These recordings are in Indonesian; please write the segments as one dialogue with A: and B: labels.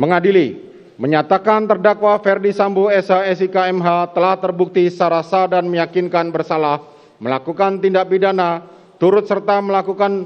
A: Mengadili, menyatakan terdakwa Ferdi Sambo SH SIK MH telah terbukti secara sah dan meyakinkan bersalah melakukan tindak pidana turut serta melakukan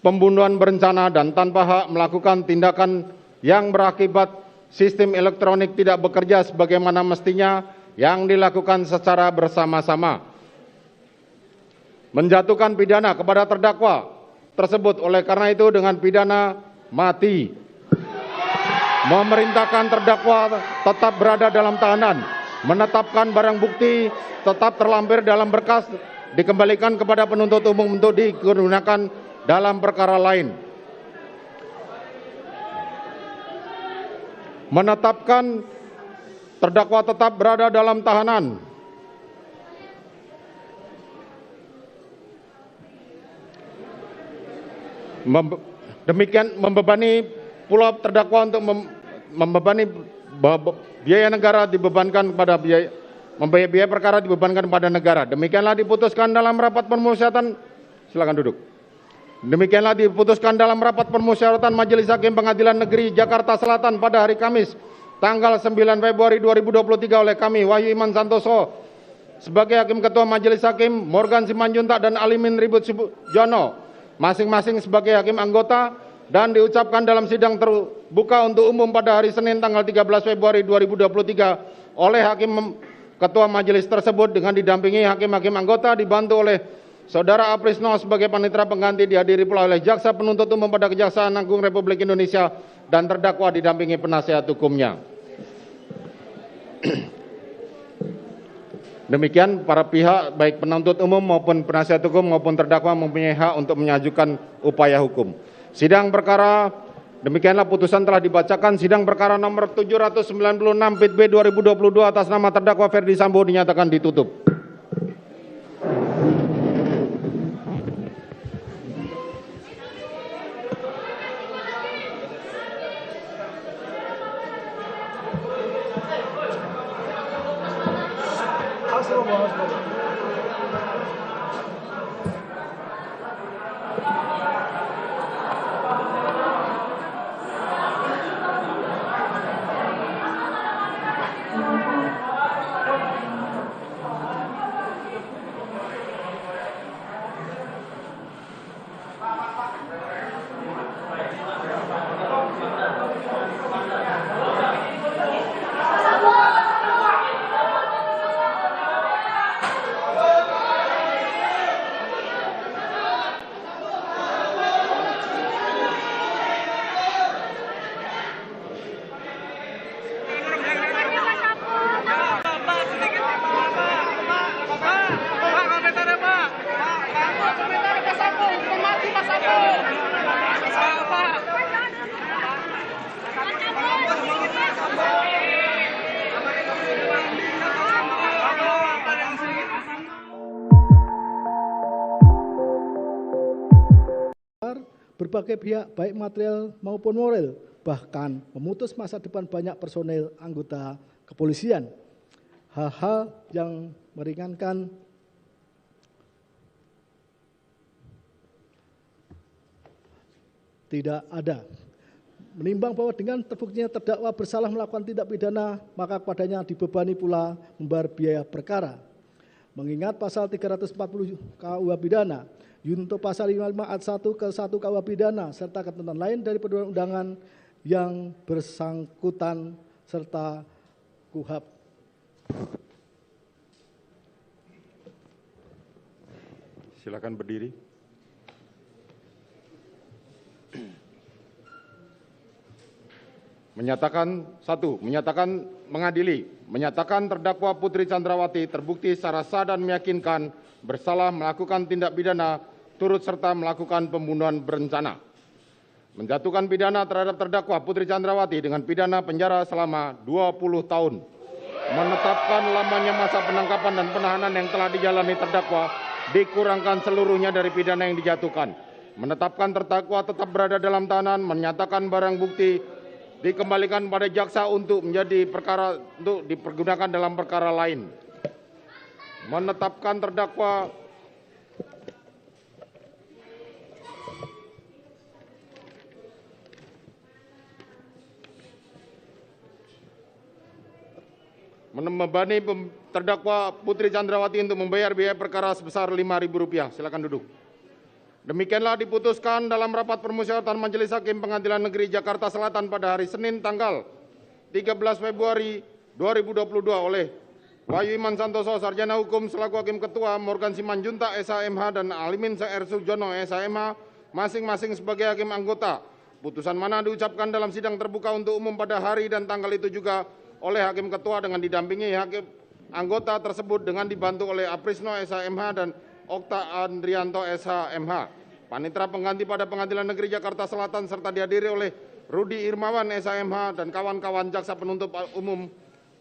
A: pembunuhan berencana dan tanpa hak melakukan tindakan yang berakibat sistem elektronik tidak bekerja sebagaimana mestinya yang dilakukan secara bersama-sama. Menjatuhkan pidana kepada terdakwa tersebut oleh karena itu dengan pidana mati. Memerintahkan terdakwa tetap berada dalam tahanan, menetapkan barang bukti tetap terlampir dalam berkas, dikembalikan kepada penuntut umum untuk digunakan dalam perkara lain. Menetapkan terdakwa tetap berada dalam tahanan. Demikian membebani pula terdakwa untuk membebani biaya negara dibebankan pada biaya perkara dibebankan pada negara. Demikianlah diputuskan dalam rapat permusyawaratan. Silakan duduk. Demikianlah diputuskan dalam rapat permusyawaratan Majelis Hakim Pengadilan Negeri Jakarta Selatan pada hari Kamis tanggal 9 Februari 2023 oleh kami Wahyu Iman Santoso sebagai Hakim Ketua Majelis Hakim, Morgan Simanjuntak dan Alimin Ribut Jono masing-masing sebagai hakim anggota, dan diucapkan dalam sidang terbuka untuk umum pada hari Senin tanggal 13 Februari 2023 oleh Hakim Ketua Majelis tersebut dengan didampingi hakim-hakim anggota dibantu oleh Saudara Aprisno sebagai panitera pengganti, dihadiri pula oleh Jaksa Penuntut Umum pada Kejaksaan Agung Republik Indonesia dan terdakwa didampingi penasihat hukumnya. Demikian para pihak baik penuntut umum maupun penasihat hukum maupun terdakwa mempunyai hak untuk mengajukan upaya hukum. Sidang perkara demikianlah putusan telah dibacakan. Sidang perkara nomor 796 PIT B 2022 atas nama terdakwa Ferdi Sambo dinyatakan ditutup.
B: Berbagai pihak baik material maupun moral, bahkan memutus masa depan banyak personel anggota kepolisian. Hal-hal yang meringankan tidak ada. Menimbang bahwa dengan terbuktinya terdakwa bersalah melakukan tindak pidana, maka kepadanya dibebani pula membayar biaya perkara. Mengingat pasal 340 KUH Pidana, Yunto pasal 55 ayat 1 ke 1 KUH Pidana serta ketentuan lain dari perundang-undangan yang bersangkutan serta KUHP.
A: Silakan berdiri. Menyatakan mengadili, menyatakan terdakwa Putri Chandrawati terbukti secara sah dan meyakinkan bersalah melakukan tindak pidana turut serta melakukan pembunuhan berencana. Menjatuhkan pidana terhadap terdakwa Putri Chandrawati dengan pidana penjara selama 20 tahun. Menetapkan lamanya masa penangkapan dan penahanan yang telah dijalani terdakwa dikurangkan seluruhnya dari pidana yang dijatuhkan. Menetapkan terdakwa tetap berada dalam tahanan, menyatakan barang bukti dikembalikan pada jaksa untuk menjadi perkara untuk dipergunakan dalam perkara lain. Menetapkan terdakwa membebani terdakwa Putri Chandrawati untuk membayar biaya perkara sebesar Rp5.000. Silakan duduk. Demikianlah diputuskan dalam rapat permusyawaratan Majelis Hakim Pengadilan Negeri Jakarta Selatan pada hari Senin tanggal 13 Februari 2022 oleh Wahyu Iman Santoso, Sarjana Hukum selaku Hakim Ketua, Morgan Simanjuntak, SHMH, dan Alimin R. Sujono, SHMH, masing-masing sebagai Hakim Anggota. Putusan mana diucapkan dalam sidang terbuka untuk umum pada hari dan tanggal itu juga oleh Hakim Ketua dengan didampingi Hakim Anggota tersebut dengan dibantu oleh Aprisno, SHMH, dan Okta Andrianto, SHMH. Panitera pengganti pada Pengadilan Negeri Jakarta Selatan serta dihadiri oleh Rudi Irmawan, SHMH, dan kawan-kawan jaksa penuntut umum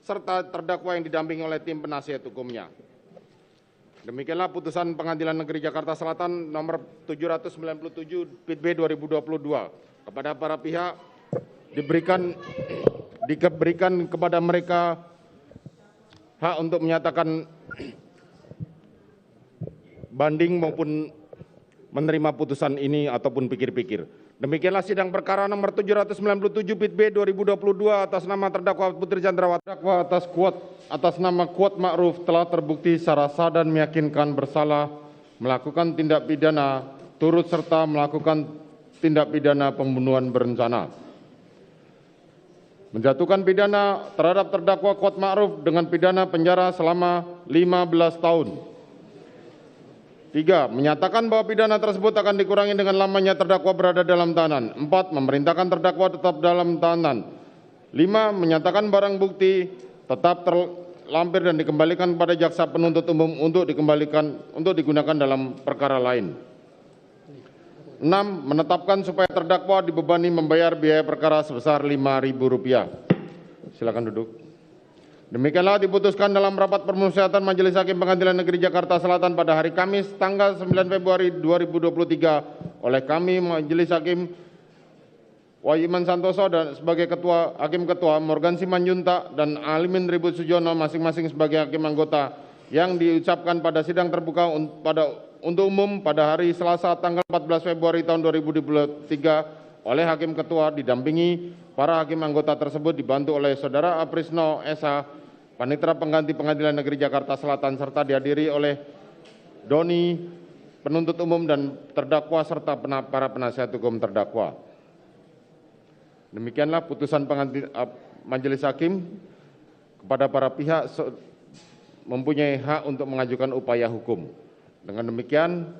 A: serta terdakwa yang didampingi oleh tim penasihat hukumnya. Demikianlah putusan Pengadilan Negeri Jakarta Selatan nomor 797 PIT-B 2022. Kepada para pihak diberikan kepada mereka hak untuk menyatakan banding maupun menerima putusan ini ataupun pikir-pikir. Demikianlah sidang perkara nomor 797 PIT-B 2022 atas nama terdakwa Putri Chandrawati. Terdakwa atas nama Kuat Ma'ruf telah terbukti secara sah dan meyakinkan bersalah melakukan tindak pidana turut serta melakukan tindak pidana pembunuhan berencana. Menjatuhkan pidana terhadap terdakwa Kuat Ma'ruf dengan pidana penjara selama 15 tahun. 3. Menyatakan bahwa pidana tersebut akan dikurangi dengan lamanya terdakwa berada dalam tahanan. 4. Memerintahkan terdakwa tetap dalam tahanan. 5. Menyatakan barang bukti tetap terlampir dan dikembalikan kepada jaksa penuntut umum untuk digunakan dalam perkara lain. 6. Menetapkan supaya terdakwa dibebani membayar biaya perkara sebesar Rp5.000. Silakan duduk. Demikianlah diputuskan dalam rapat permusyawaratan Majelis Hakim Pengadilan Negeri Jakarta Selatan pada hari Kamis tanggal 9 Februari 2023 oleh kami Majelis Hakim Wahyu Iman Santoso dan sebagai Hakim Ketua, Morgan Simanjuntak dan Alimin Ribut Sujono masing-masing sebagai Hakim Anggota yang diucapkan pada sidang terbuka untuk umum pada hari Selasa tanggal 14 Februari tahun 2023 oleh Hakim Ketua didampingi para Hakim Anggota tersebut dibantu oleh Saudara Aprisno SH, Panitera Pengganti Pengadilan Negeri Jakarta Selatan serta dihadiri oleh Doni, penuntut umum dan terdakwa serta para penasihat hukum terdakwa. Demikianlah putusan Majelis Hakim kepada para pihak mempunyai hak untuk mengajukan upaya hukum. Dengan demikian,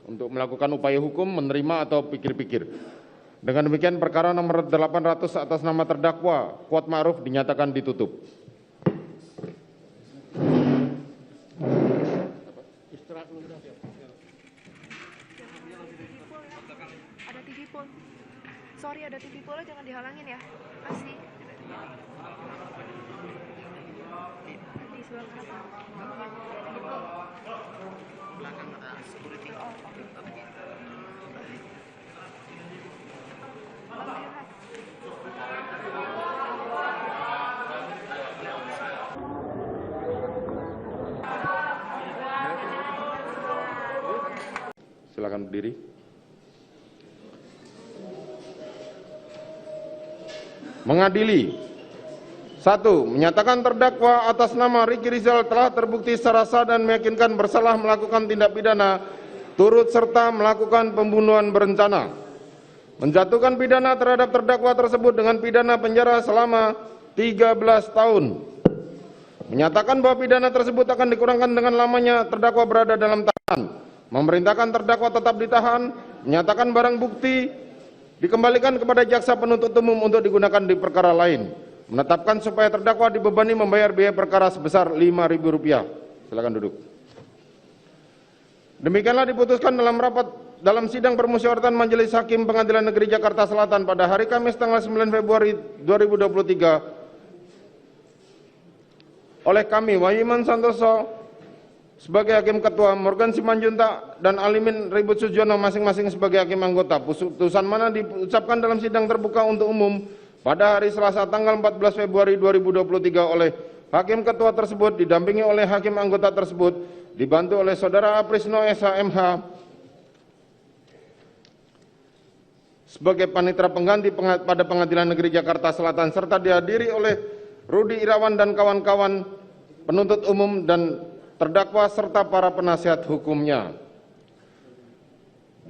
A: untuk melakukan upaya hukum, menerima atau pikir-pikir. Dengan demikian perkara nomor 800 atas nama terdakwa Kuat Ma'ruf dinyatakan ditutup.
C: Ada TV pol. Sorry, ada TV pol, jangan dihalangin ya. Kasih. Di sebelah kanan. Belakang ada security. Oh, oke.
A: Silakan berdiri. Mengadili. 1. Menyatakan terdakwa atas nama Ricky Rizal telah terbukti secara sah dan meyakinkan bersalah melakukan tindak pidana turut serta melakukan pembunuhan berencana. Menjatuhkan pidana terhadap terdakwa tersebut dengan pidana penjara selama 13 tahun. Menyatakan bahwa pidana tersebut akan dikurangkan dengan lamanya terdakwa berada dalam tahanan. Memerintahkan terdakwa tetap ditahan. Menyatakan barang bukti dikembalikan kepada jaksa penuntut umum untuk digunakan di perkara lain. Menetapkan supaya terdakwa dibebani membayar biaya perkara sebesar Rp5.000. Silakan duduk. Demikianlah diputuskan dalam sidang permusyawaratan Majelis Hakim Pengadilan Negeri Jakarta Selatan pada hari Kamis tanggal 9 Februari 2023 oleh kami Wahyu Iman Santoso sebagai Hakim Ketua, Morgan Simanjuntak dan Alimin Ribut Sujono masing-masing sebagai Hakim Anggota. Putusan mana diucapkan dalam sidang terbuka untuk umum pada hari Selasa tanggal 14 Februari 2023 oleh Hakim Ketua tersebut didampingi oleh Hakim Anggota tersebut dibantu oleh Saudara Aprisno SHMH sebagai panitera pengganti pada Pengadilan Negeri Jakarta Selatan serta dihadiri oleh Rudi Irawan dan kawan-kawan penuntut umum dan terdakwa serta para penasihat hukumnya.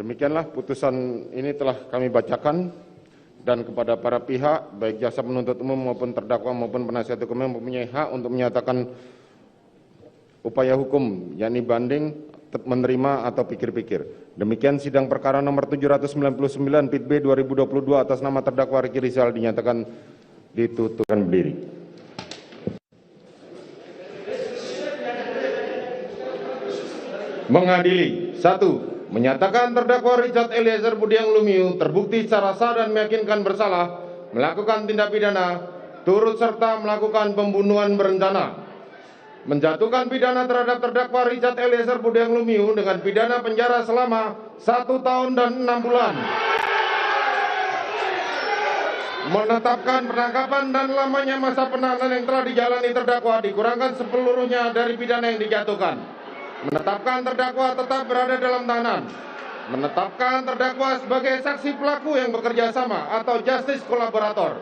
A: Demikianlah putusan ini telah kami bacakan, dan kepada para pihak baik jaksa penuntut umum maupun terdakwa maupun penasihat hukum yang mempunyai hak untuk menyatakan upaya hukum yakni banding, menerima atau pikir-pikir. Demikian sidang perkara nomor 799 Pit B 2022 atas nama terdakwa Ricky Rizal dinyatakan ditutupkan berdiri. Mengadili. 1. Menyatakan terdakwa Richard Eliezer Budiang Lumiu terbukti secara sah dan meyakinkan bersalah melakukan tindak pidana turut serta melakukan pembunuhan berencana, menjatuhkan pidana terhadap terdakwa Richard Eliezer Budiang Lumiu dengan pidana penjara selama 1 tahun dan 6 bulan, menetapkan penangkapan dan lamanya masa penahanan yang telah dijalani terdakwa dikurangkan sepeluruhnya dari pidana yang dijatuhkan, menetapkan terdakwa tetap berada dalam tahanan, menetapkan terdakwa sebagai saksi pelaku yang bekerja sama atau justice kolaborator,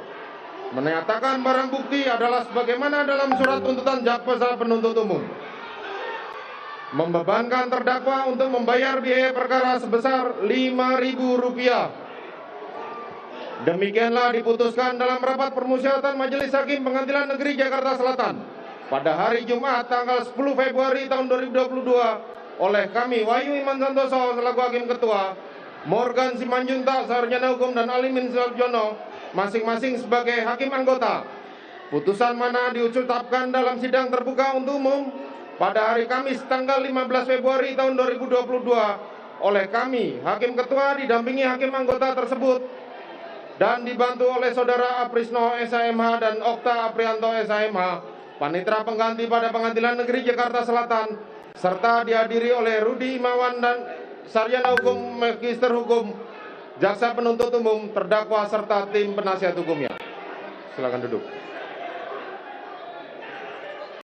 A: menyatakan barang bukti adalah sebagaimana dalam surat tuntutan jaksa penuntut umum, membebankan terdakwa untuk membayar biaya perkara sebesar Rp5.000. Demikianlah diputuskan dalam rapat permusyawaratan Majelis Hakim Pengadilan Negeri Jakarta Selatan pada hari Jumat tanggal 10 Februari tahun 2022 oleh kami Wahyu Iman Santoso selaku Hakim Ketua, Morgan Simanjuntak Sarjana Hukum dan Alimin Suljono masing-masing sebagai Hakim Anggota. Putusan mana diucapkan dalam sidang terbuka untuk umum pada hari Kamis tanggal 15 Februari tahun 2022 oleh kami Hakim Ketua didampingi Hakim Anggota tersebut dan dibantu oleh Saudara Aprisno SHMH dan Okta Aprianto SHMH, panitera pengganti pada Pengadilan Negeri Jakarta Selatan, serta dihadiri oleh Rudi Imawan dan Sarjana Hukum Magister Hukum, jaksa penuntut umum, terdakwa serta tim penasihat hukumnya. Silakan duduk.